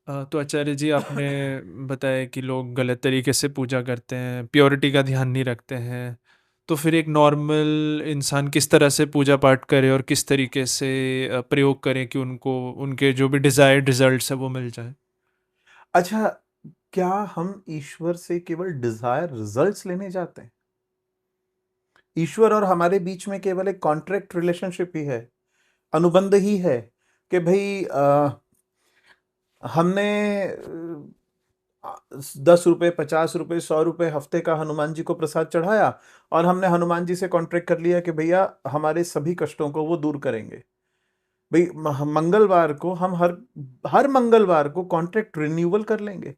तो आचार्य जी आपने बताया कि लोग गलत तरीके से पूजा करते हैं, प्योरिटी का ध्यान नहीं रखते हैं। तो फिर एक नॉर्मल इंसान किस तरह से पूजा पाठ करे और किस तरीके से प्रयोग करें कि उनको उनके जो भी डिज़ायर्ड रिज़ल्ट्स हैं वो मिल जाएँ? अच्छा, क्या हम ईश्वर से केवल डिज़ायर रिज़ल्ट्स लेने जाते हैं? ईश्वर और हमारे बीच में केवल एक कॉन्ट्रैक्ट रिलेशनशिप ही है, अनुबंध ही है कि भई हमने 10 रुपए, 50 रुपए, 100 रुपए हफ्ते का हनुमान जी को प्रसाद चढ़ाया और हमने हनुमान जी से कॉन्ट्रैक्ट कर लिया कि भैया हमारे सभी कष्टों को वो दूर करेंगे। भाई मंगलवार को हम हर हर मंगलवार को कॉन्ट्रैक्ट रिन्यूअल कर लेंगे,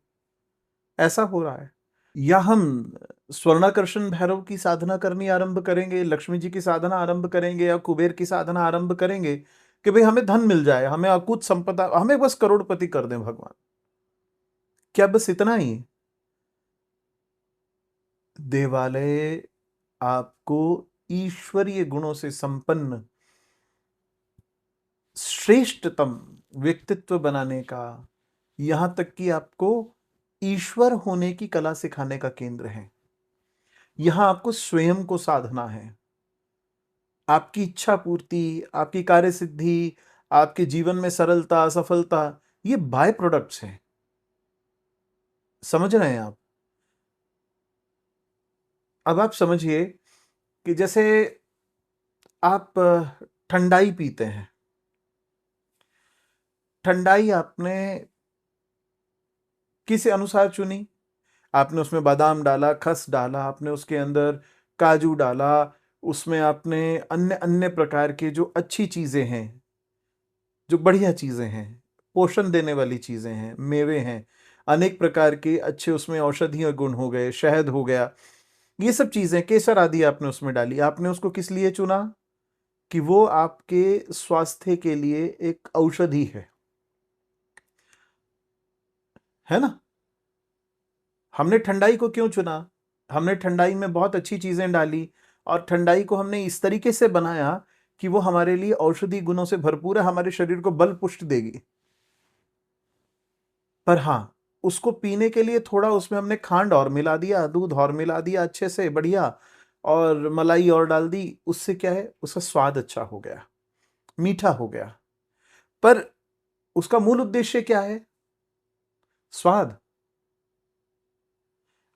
ऐसा हो रहा है। या हम स्वर्णाकर्षण भैरव की साधना करनी आरंभ करेंगे, लक्ष्मी जी की साधना आरंभ करेंगे या कुबेर की साधना आरंभ करेंगे कि भाई हमें धन मिल जाए, हमें अकूत संपदा, हमें बस करोड़पति कर दें भगवान। क्या बस इतना ही? देवालय आपको ईश्वरीय गुणों से संपन्न श्रेष्ठतम व्यक्तित्व बनाने का, यहां तक कि आपको ईश्वर होने की कला सिखाने का केंद्र है। यहां आपको स्वयं को साधना है। आपकी इच्छा पूर्ति, आपकी कार्य सिद्धि, आपके जीवन में सरलता, सफलता, ये बाय प्रोडक्ट्स हैं। समझ रहे हैं आप? अब आप समझिए कि जैसे आप ठंडाई पीते हैं। ठंडाई आपने किस अनुसार चुनी? आपने उसमें बादाम डाला, खस डाला, आपने उसके अंदर काजू डाला, उसमें आपने अन्य अन्य प्रकार के जो अच्छी चीजें हैं, जो बढ़िया चीजें हैं, पोषण देने वाली चीजें हैं, मेवे हैं, अनेक प्रकार के अच्छे उसमें औषधीय गुण हो गए, शहद हो गया, ये सब चीजें, केसर आदि आपने उसमें डाली। आपने उसको किस लिए चुना? कि वो आपके स्वास्थ्य के लिए एक औषधि है ना? हमने ठंडाई को क्यों चुना? हमने ठंडाई में बहुत अच्छी चीजें डाली और ठंडाई को हमने इस तरीके से बनाया कि वो हमारे लिए औषधि गुणों से भरपूर है, हमारे शरीर को बल पुष्ट देगी। पर हाँ, उसको पीने के लिए थोड़ा उसमें हमने खांड और मिला दिया, दूध और मिला दिया अच्छे से बढ़िया, और मलाई और डाल दी। उससे क्या है, उसका स्वाद अच्छा हो गया, मीठा हो गया। पर उसका मूल उद्देश्य क्या है? स्वाद।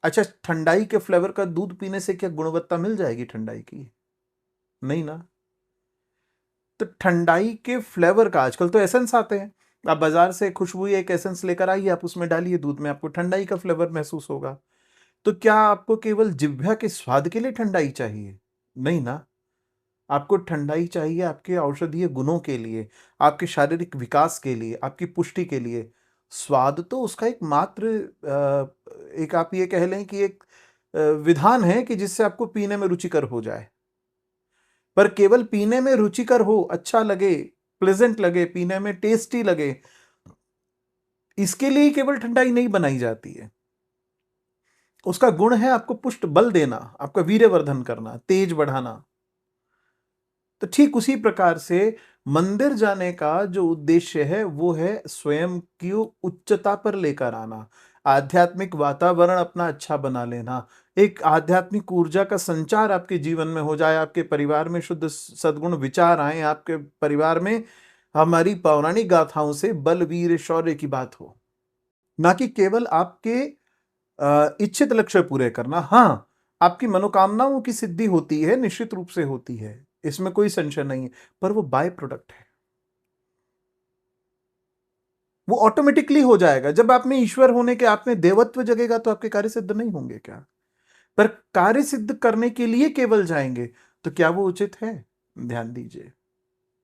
अच्छा, ठंडाई के फ्लेवर का दूध पीने से क्या गुणवत्ता मिल जाएगी ठंडाई की? नहीं ना। तो ठंडाई के फ्लेवर का, आजकल तो एसेंस आते हैं, आप बाजार से खुशबू एक एसेंस लेकर आइए, आप उसमें डालिए दूध में, आपको ठंडाई का फ्लेवर महसूस होगा। तो क्या आपको केवल जिह्वा के स्वाद के लिए ठंडाई चाहिए? नहीं ना। आपको ठंडाई चाहिए आपके औषधीय गुणों के लिए, आपके शारीरिक विकास के लिए, आपकी पुष्टि के लिए। स्वाद तो उसका एक मात्र एक आप ये कह लें कि एक विधान है कि जिससे आपको पीने में रुचिकर हो जाए। पर केवल पीने में रुचिकर हो, अच्छा लगे, प्लेजेंट लगे, पीने में टेस्टी लगे, इसके लिए केवल ठंडाई नहीं बनाई जाती है। उसका गुण है आपको पुष्ट बल देना, आपका वीर्यवर्धन करना, तेज बढ़ाना। तो ठीक उसी प्रकार से मंदिर जाने का जो उद्देश्य है वो है स्वयं की उच्चता पर लेकर आना, आध्यात्मिक वातावरण अपना अच्छा बना लेना, एक आध्यात्मिक ऊर्जा का संचार आपके जीवन में हो जाए, आपके परिवार में शुद्ध सद्गुण विचार आए, आपके परिवार में हमारी पौराणिक गाथाओं से बल वीर शौर्य की बात हो, ना कि केवल आपके इच्छित लक्ष्य पूरे करना। हाँ, आपकी मनोकामनाओं की सिद्धि होती है, निश्चित रूप से होती है, इसमें कोई संशय नहीं है, पर वो बाय प्रोडक्ट है। वो ऑटोमेटिकली हो जाएगा जब आप में ईश्वर होने के, आप में देवत्व जगेगा तो आपके कार्य सिद्ध नहीं होंगे क्या? पर कार्य सिद्ध करने के लिए केवल जाएंगे तो क्या वो उचित है? ध्यान दीजिए।